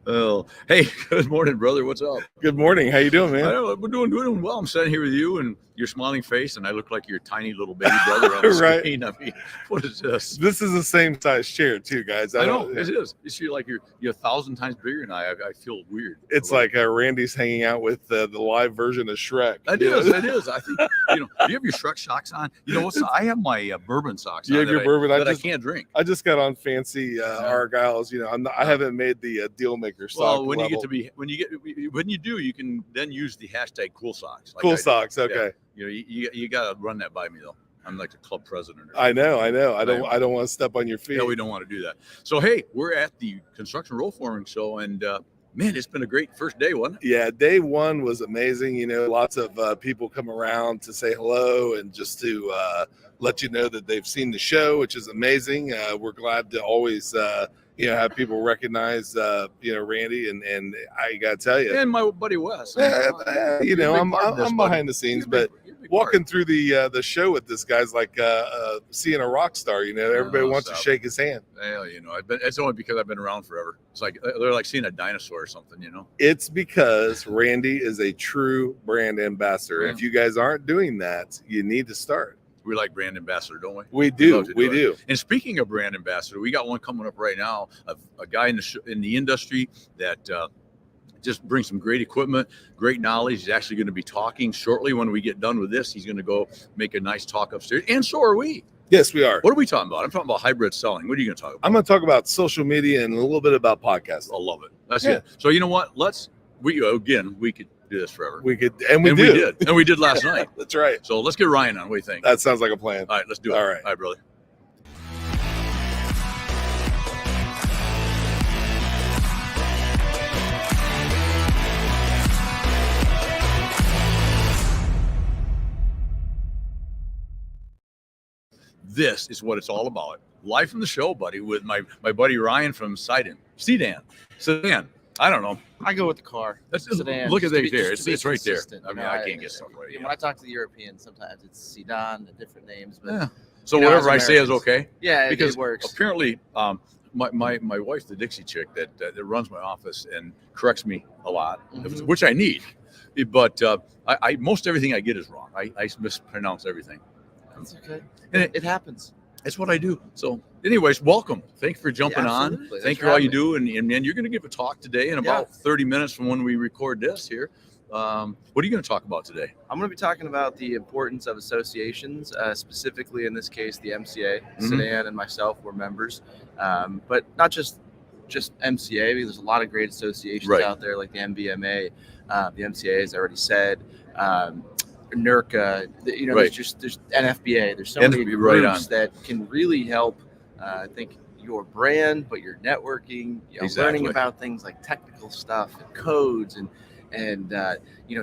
Oh, hey, good morning, brother. What's up? Good morning. How you doing, man? We're doing well. I'm sitting here with you and your smiling face, and I look like your tiny little baby brother on the Right. screen. I mean, what is this? This is the same size chair too, guys. I know it is. It's like you're 1,000 times bigger than I feel weird. It's like Randy's hanging out with the live version of Shrek. It is. I think do you have your Shrek socks on? You know, I have my bourbon socks on. You have your bourbon. I can't drink. I just got on fancy Argyles. You know, I haven't made the deal maker sock. Well, when level. you do, you can then use the hashtag cool socks. Cool socks. Okay. Yeah. You got to run that by me though. I'm like the club president. I know. I don't want to step on your feet. Yeah, we don't want to do that. So hey, we're at the construction roll forming show, and man, it's been a great first day, wasn't it? Yeah, day one was amazing. You know, lots of people come around to say hello and just to let you know that they've seen the show, which is amazing. We're glad to always have people recognize Randy, and I gotta tell you, and my buddy Wes. I'm behind the scenes, but walking through the show with this guy's like seeing a rock star. You know, everybody wants to shake his hand. Well, it's only because I've been around forever. It's like they're like seeing a dinosaur or something. You know, it's because Randy is a true brand ambassador. Yeah. If you guys aren't doing that, you need to start. We like brand ambassador, don't we? We do. We do. And speaking of brand ambassador, we got one coming up right now. A guy in the industry that just brings some great equipment, great knowledge. He's actually going to be talking shortly when we get done with this. He's going to go make a nice talk upstairs, and so are we. Yes, we are. What are we talking about? I'm talking about hybrid selling. What are you going to talk about? I'm going to talk about social media and a little bit about podcasts. I love it. That's it. So you know what? We could do this forever. We could, and we did. And we did last night. That's right. So let's get Ryan on. What do you think? That sounds like a plan. All right, let's do it. All right, brother. This is what it's all about. Live from the show, buddy, with my buddy Ryan from Sedan. I don't know. I go with the car. Sedan. Look at that there. It's right there. I mean, I can't get stuff right. When I talk to the Europeans, sometimes it's sedan, the different names. But yeah. So whatever I say is okay. Yeah, because it works. Apparently, my wife, the Dixie chick that runs my office and corrects me a lot, which I need. But I most everything I get is wrong. I mispronounce everything. That's okay. And it happens. That's what I do. So anyways, welcome. Thanks for jumping on. Thank you for all you do. And you're going to give a talk today in about 30 minutes from when we record this here. What are you going to talk about today? I'm going to be talking about the importance of associations, specifically in this case, the MCA. Sedan and myself were members, but not just MCA, because there's a lot of great associations out there like the MBMA, the MCA, as I already said. NERCA, there's NFBA. There's so many groups that can really help. I think your brand, but your networking, learning about things like technical stuff and codes and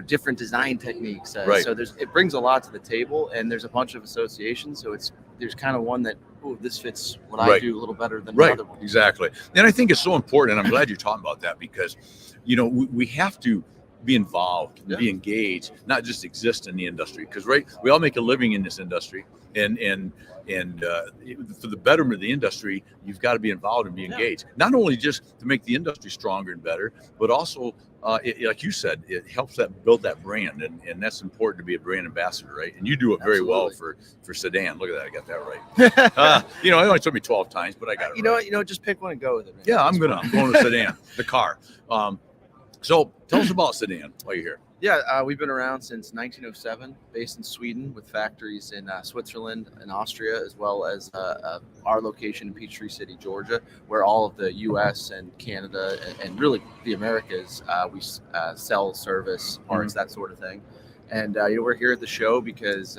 different design techniques. So it brings a lot to the table, and there's a bunch of associations. So there's kind of one that this fits what I do a little better than the other one. Exactly, and I think it's so important. And I'm glad you're talking about that because we have to be involved, be engaged, not just exist in the industry. Because we all make a living in this industry, and for the betterment of the industry, you've got to be involved and be engaged. Not only just to make the industry stronger and better, but also, like you said, it helps build that brand, and that's important to be a brand ambassador, right? And you do it very well for Sedan. Look at that, I got that right. It only took me 12 times, but I got it. You know, just pick one and go with it. Right? Yeah, I'm going to Sedan, the car. So tell us about Sedan while you're here. Yeah, we've been around since 1907, based in Sweden with factories in Switzerland and Austria, as well as our location in Peachtree City, Georgia, where all of the U.S. and Canada and really the Americas, we sell service, parts, that sort of thing. And we're here at the show because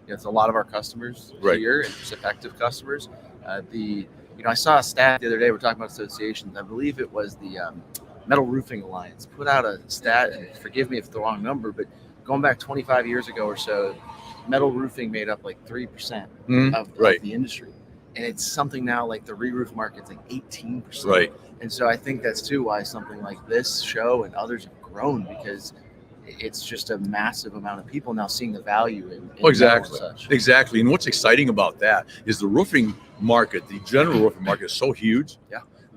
it's a lot of our customers here, and just effective customers. I saw a stat the other day. We're talking about associations. I believe it was the Metal Roofing Alliance put out a stat, and forgive me if it's the wrong number, but going back 25 years ago or so, metal roofing made up like 3% of the industry. And it's something now like the re-roof market's like 18%. Right. And so I think that's too why something like this show and others have grown, because it's just a massive amount of people now seeing the value in exactly. such. Exactly. And what's exciting about that is the roofing market, the general roofing market is so huge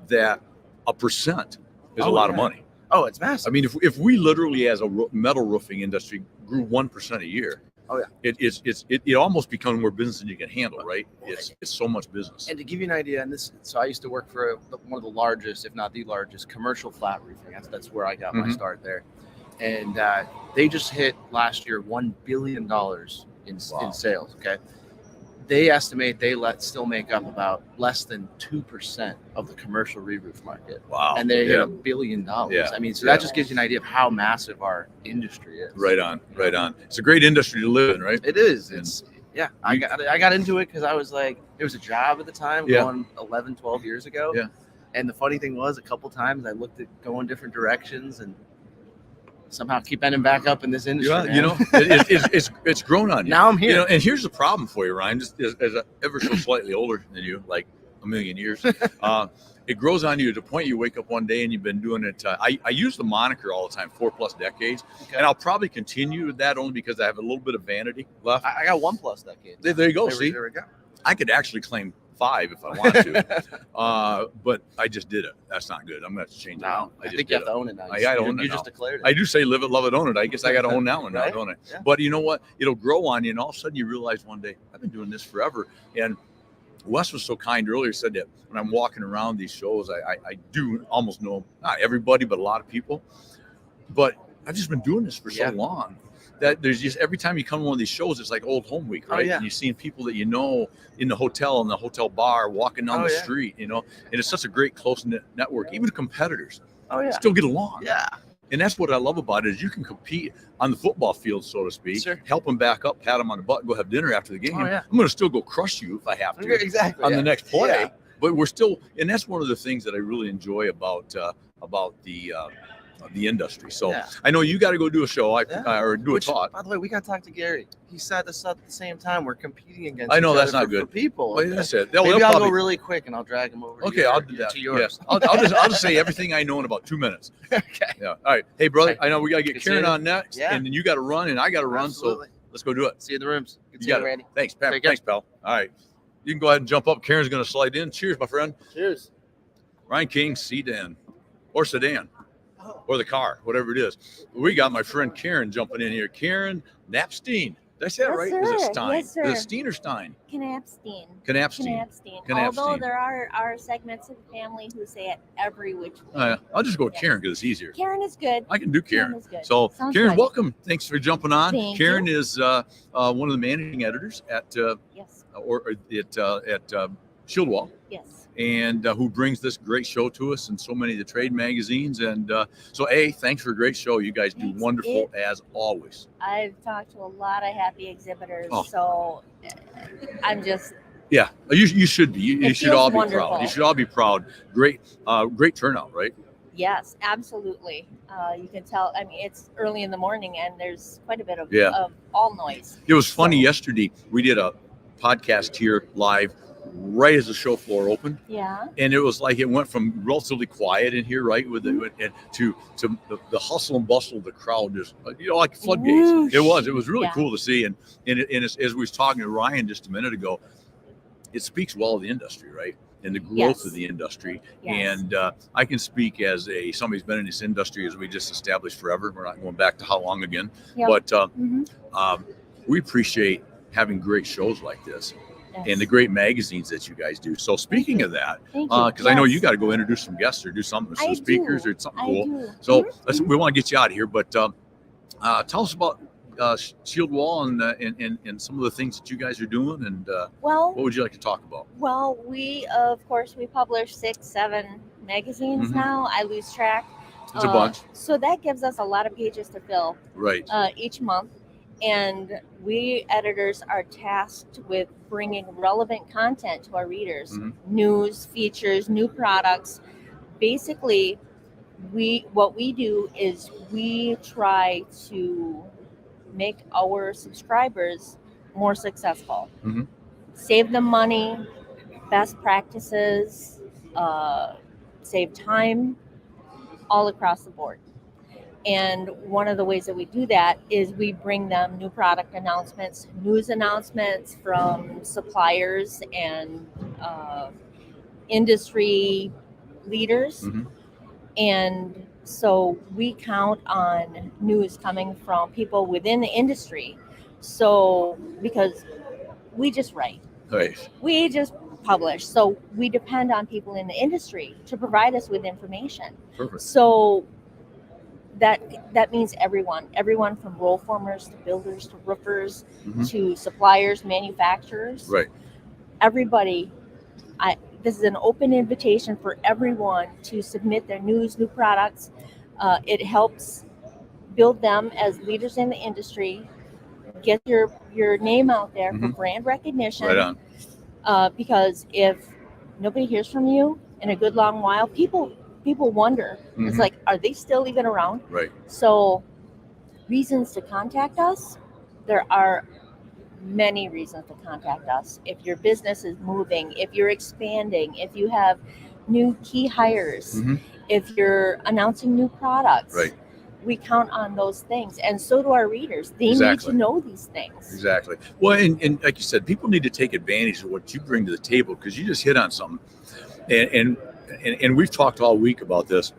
that a percent is a Oh, lot of yeah. money. Oh, it's massive. I mean, if we literally, as a metal roofing industry, grew 1% a year, Oh, yeah. it almost becomes more business than you can handle, right? It's so much business. And to give you an idea, so I used to work for one of the largest, if not the largest, commercial flat roofing. That's where I got my start there. And they just hit last year $1 billion in sales. Okay. They estimate they still make up about less than 2% of the commercial re-roof market. Wow. And they hit $1 billion. Yeah. I mean, so that just gives you an idea of how massive our industry is. Right on. It's a great industry to live in, right? It is. I got into it because I was like, it was a job at the time, going 11, 12 years ago. Yeah. And the funny thing was, a couple times I looked at going different directions and somehow keep ending back up in this industry. Yeah, you know, it's grown on you. Now I'm here. You know, and here's the problem for you, Ryan. Just as ever so slightly older than you, like a million years, it grows on you to the point you wake up one day and you've been doing it. I use the moniker all the time, 4+ decades, and I'll probably continue with that only because I have a little bit of vanity left. I got 1+ decades. There you go. See, there we go. I could actually claim 5 if I want to, but I just did it. That's not good. I'm going to have to change it now. I think you have to own it now. I got to own it. You now. just declared it. I do say live it, love it, own it. I guess I got to own that one now, don't I? Yeah. But you know what? It'll grow on you, and all of a sudden you realize one day, I've been doing this forever. And Wes was so kind earlier, said that when I'm walking around these shows, I do almost know, not everybody, but a lot of people. But I've just been doing this for so long that there's just, every time you come to one of these shows, it's like old home week, right? Oh, yeah. And you're seeing people that you know in the hotel, in the hotel bar, walking down the street, you know, and it's such a great close-knit network. Even competitors still get along. Yeah. And that's what I love about it is you can compete on the football field, so to speak, help them back up, pat them on the butt, go have dinner after the game. I'm going to still go crush you if I have to on the next play. Yeah. But we're still, and that's one of the things that I really enjoy about the industry. So I know you got to go do a show or do a talk. By the way, we got to talk to Gary. He said this up at the same time. We're competing against. I know each that's other not good. For people. Well, that's it. Maybe I'll go really quick and I'll drag him over. Okay, I'll do that. To yours. Yeah. I'll just say everything I know in about 2 minutes. Okay. Yeah. All right. Hey, brother. Okay. I know we got to get Karen on next, and then you got to run, and I got to run. Absolutely. So let's go do it. See you in the rooms. Good You to got see you, it. Randy. Thanks, pal. Thanks, pal. All right. You can go ahead and jump up. Karen's going to slide in. Cheers, my friend. Cheers. Ryan King, sedan or the car, whatever it is. We got my friend Karen jumping in here. Karen Knapstein. Did I say that right? Sir. Is it Stein? Yes, sir. Is it Steen or Stein? Knapstein. Knapstein. Although there are segments of the family who say it every which way. I'll just go with Karen because it's easier. Karen is good. I can do Karen. Is good. So Sounds Karen, good. welcome. Thanks for jumping on. Thank Karen you. is one of the managing editors at Shieldwall. Yes. And who brings this great show to us and so many of the trade magazines. And so, thanks for a great show. You guys do wonderful as always. I've talked to a lot of happy exhibitors, so I'm just. Yeah, you should be. You should all be wonderful. proud. You should all be proud. Great turnout, right? Yes, absolutely. You can tell. I mean, it's early in the morning, and there's quite a bit of all noise. It was funny yesterday. We did a podcast here live right as the show floor opened. Yeah. And it was like it went from relatively quiet in here, right, with it, and to the hustle and bustle of the crowd, just like floodgates. Whoosh. It was really cool to see, and as we was talking to Ryan just a minute ago, it speaks well of the industry, right, and the growth of the industry. Yes. And I can speak as somebody who's been in this industry as we just established forever. We're not going back to how long again, but we appreciate having great shows like this. Yes. And the great magazines that you guys do. So speaking of that, because I know you got to go introduce some guests or do something, some speakers or something cool. So we want to get you out of here. But tell us about Shield Wall and some of the things that you guys are doing. And what would you like to talk about? Well, we publish 6-7 magazines now. I lose track. It's a bunch. So that gives us a lot of pages to fill. Right. Each month. And we editors are tasked with bringing relevant content to our readers, news, features, new products. Basically, what we do is we try to make our subscribers more successful, save them money, best practices, save time, all across the board. And one of the ways that we do that is we bring them new product announcements, news announcements from suppliers and industry leaders And so we count on news coming from people within the industry. So because we just write, Right. we just publish. So we depend on people in the industry to provide us with information. Perfect. So that means everyone from roll formers to builders to roofers to suppliers, manufacturers. Right. Everybody, this is an open invitation for everyone to submit their news, new products. It helps build them as leaders in the industry. Get your name out there for brand recognition. Right on. Because if nobody hears from you in a good long while, people wonder. It's like, are they still even around? Right. So reasons to contact us, there are many reasons to contact us. If your business is moving, if you're expanding, if you have new key hires, if you're announcing new products, Right. we count on those things. And so do our readers. They Exactly. need to know these things. Exactly. Well, and like you said, people need to take advantage of what you bring to the table, because you just hit on something. And we've talked all week about this,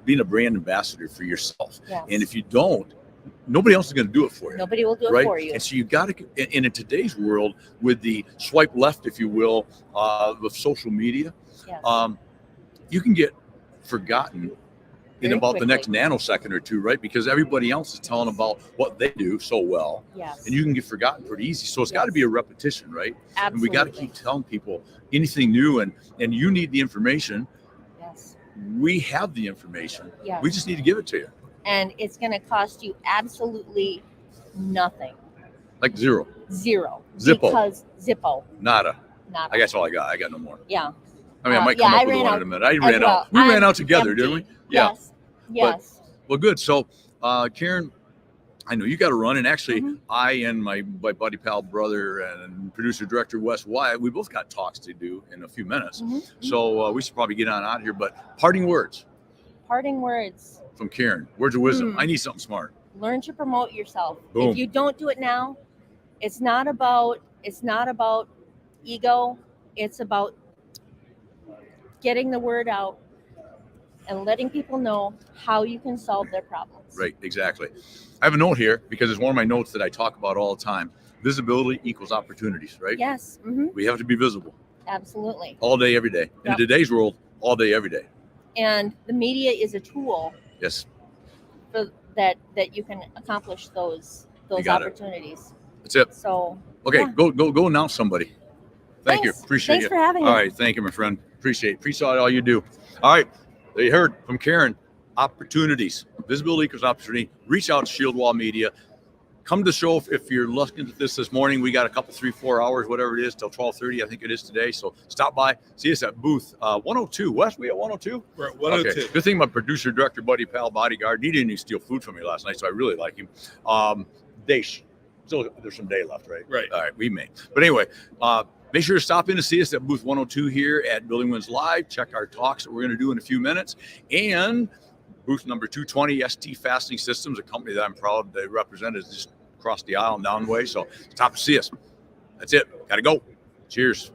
being a brand ambassador for yourself. Yes. And if you don't, nobody else is going to do it for you. Nobody will do it right? for you. And so you got to, and in today's world, with the swipe left, if you will, of social media, Yes. You can get forgotten in Very about quickly. the next nanosecond or two, right? Because everybody else is telling about what they do so well. Yes. And you can get forgotten pretty easy. So it's got to be a repetition, right? Absolutely. And we got to keep telling people anything new, and you need the information. Yes. We have the information. Yes. We just need to give it to you. And it's going to cost you absolutely nothing. Like zero. Zero. Zippo. Because Zippo. Nada. Not. I guess all I got. I got no more. Yeah. I mean, I might come up with one in a minute. I ran out. We ran out together, didn't we? Yeah. Yes. Yes. Well, good. So, Karen, I know you got to run, and actually, I and my buddy, pal, brother, and producer director Wes Wyatt, we both got talks to do in a few minutes. So we should probably get on out here. But parting words. Parting words. From Karen. Words of wisdom. I need something smart. Learn to promote yourself. Boom. If you don't do it now, it's not about ego. It's about getting the word out and letting people know how you can solve their problems. Right, exactly. I have a note here because it's one of my notes that I talk about all the time. Visibility equals opportunities, right? Yes. We have to be visible. Absolutely. All day, every day. In today's world, all day, every day. And the media is a tool. Yes. For that you can accomplish those opportunities. That's it. So okay, yeah. Go announce somebody. Thank you. Appreciate Thanks it. for having me. All right, thank you, my friend. Appreciate all you do. All right, you heard from Karen. Opportunities, visibility equals opportunity. Reach out to Shield Wall Media. Come to the show if you're looking at this morning. We got a couple, 3-4 hours, whatever it is, till 12:30. I think it is today. So stop by, see us at booth 102. Wes, we at 102. We're at 102. Okay. Good thing my producer, director, buddy, pal, bodyguard. He didn't even steal food from me last night, so I really like him. Dash. Still, there's some day left, right? Right. All right, we may. But anyway, make sure to stop in to see us at booth 102 here at Building Wins Live. Check our talks that we're going to do in a few minutes. And booth number 220, ST Fastening Systems, a company that I'm proud to represent, is just across the aisle and down the way. So stop to see us. That's it. Got to go. Cheers.